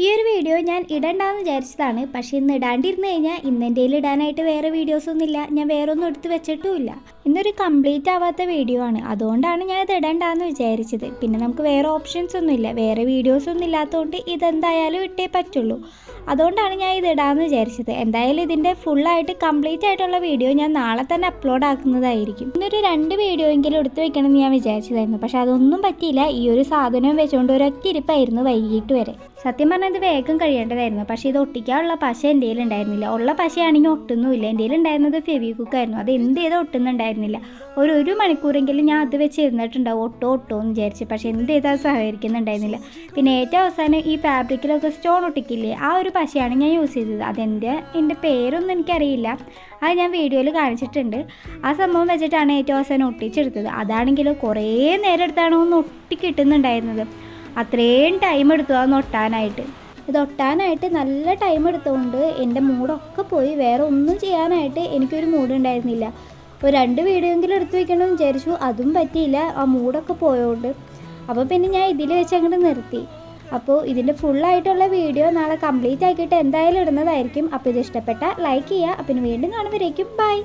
ഈ ഒരു വീഡിയോ ഞാൻ ഇടണ്ടാന്ന് വിചാരിച്ചതാണ്. പക്ഷേ ഇന്ന് ഇടാണ്ടിരുന്ന് കഴിഞ്ഞാൽ ഇന്ന് എൻ്റെ കയ്യിൽ ഇടാനായിട്ട് വേറെ വീഡിയോസൊന്നുമില്ല. ഞാൻ വേറെ ഒന്നും എടുത്ത് വെച്ചിട്ടുമില്ല. ഇന്നൊരു കംപ്ലീറ്റ് ആവാത്ത വീഡിയോ ആണ്. അതുകൊണ്ടാണ് ഞാൻ ഇത് ഇടണ്ടാന്ന് വിചാരിച്ചത്. പിന്നെ നമുക്ക് വേറെ ഓപ്ഷൻസ് ഒന്നുമില്ല. വേറെ വീഡിയോസൊന്നും ഇല്ലാത്തതുകൊണ്ട് ഇതെന്തായാലും ഇട്ടേ പറ്റുള്ളൂ. അതുകൊണ്ടാണ് ഞാൻ ഇത് ഇടാമെന്ന് വിചാരിച്ചത്. എന്തായാലും ഇതിൻ്റെ ഫുള്ളായിട്ട് കംപ്ലീറ്റ് ആയിട്ടുള്ള വീഡിയോ ഞാൻ നാളെ തന്നെ അപ്ലോഡ് ആക്കുന്നതായിരിക്കും. ഇന്നൊരു 2 വീഡിയോ എങ്കിലും എടുത്ത് വെക്കണമെന്ന് ഞാൻ വിചാരിച്ചതായിരുന്നു. പക്ഷെ അതൊന്നും പറ്റിയില്ല. ഈ ഒരു സാധനം വെച്ചുകൊണ്ട് ഒരൊറ്റ ഇരിപ്പായിരുന്നു വൈകിട്ട് വരെ. സത്യം പറഞ്ഞാൽ ഇത് വേഗം കഴിയേണ്ടതായിരുന്നു. പക്ഷേ ഇത് ഒട്ടിക്കാനുള്ള പശ എൻ്റെ കയ്യിൽ ഉണ്ടായിരുന്നില്ല. ഉള്ള പശയാണെങ്കിൽ ഒട്ടുന്നുമില്ല. എൻ്റെ കയ്യിൽ ഉണ്ടായിരുന്നത് ഫെവിക്വിക്കായിരുന്നു. അത് എന്ത് ചെയ്താൽ ഒട്ടുന്നുണ്ടായിരുന്നില്ല. ഒരു മണിക്കൂറെങ്കിലും ഞാൻ അത് വെച്ച് ഇരുന്നിട്ടുണ്ടാവും ഒട്ടോ എന്ന് വിചാരിച്ച്. പക്ഷേ എന്ത് ചെയ്താൽ സഹകരിക്കുന്നുണ്ടായിരുന്നില്ല. പിന്നെ ഏറ്റവും അവസാനം ഈ ഫാബ്രിക്കിലൊക്കെ സ്റ്റോൺ ഒട്ടിക്കില്ലേ, ആ ഒരു പശയാണ് ഞാൻ യൂസ് ചെയ്തത്. എൻ്റെ പേരൊന്നും എനിക്കറിയില്ല. അത് ഞാൻ വീഡിയോയിൽ കാണിച്ചിട്ടുണ്ട്. ആ സംഭവം വെച്ചിട്ടാണ് ഏറ്റവും അവസാനം ഒട്ടിച്ചെടുത്തത്. അതാണെങ്കിൽ കുറേ നേരം എടുത്താണ് ഒന്ന് ഒട്ടി കിട്ടുന്നുണ്ടായിരുന്നത്. അത്രയും ടൈം എടുത്തു അതൊന്ന് ഒട്ടാനായിട്ട്. ഇത് ഒട്ടാനായിട്ട് നല്ല ടൈം എടുത്തുകൊണ്ട് എൻ്റെ മൂഡൊക്കെ പോയി. വേറെ ഒന്നും ചെയ്യാനായിട്ട് എനിക്കൊരു മൂഡ് ഉണ്ടായിരുന്നില്ല. ഒരു 2 വീഡിയോ എങ്കിലും എടുത്ത് വയ്ക്കണമെന്ന് വിചാരിച്ചു. അതും പറ്റിയില്ല, ആ മൂഡൊക്കെ പോയതുകൊണ്ട്. അപ്പോൾ പിന്നെ ഞാൻ ഇതിൽ വെച്ച് അങ്ങോട്ട് നിർത്തി. അപ്പോൾ ഇതിൻ്റെ ഫുള്ളായിട്ടുള്ള വീഡിയോ നാളെ കംപ്ലീറ്റ് ആക്കിയിട്ട് എന്തായാലും ഇടുന്നതായിരിക്കും. അപ്പോൾ ഇത് ഇഷ്ടപ്പെട്ടാൽ ലൈക്ക് ചെയ്യുക. അപ്പം വീണ്ടും കാണുമ്പോഴേക്കും ബൈ.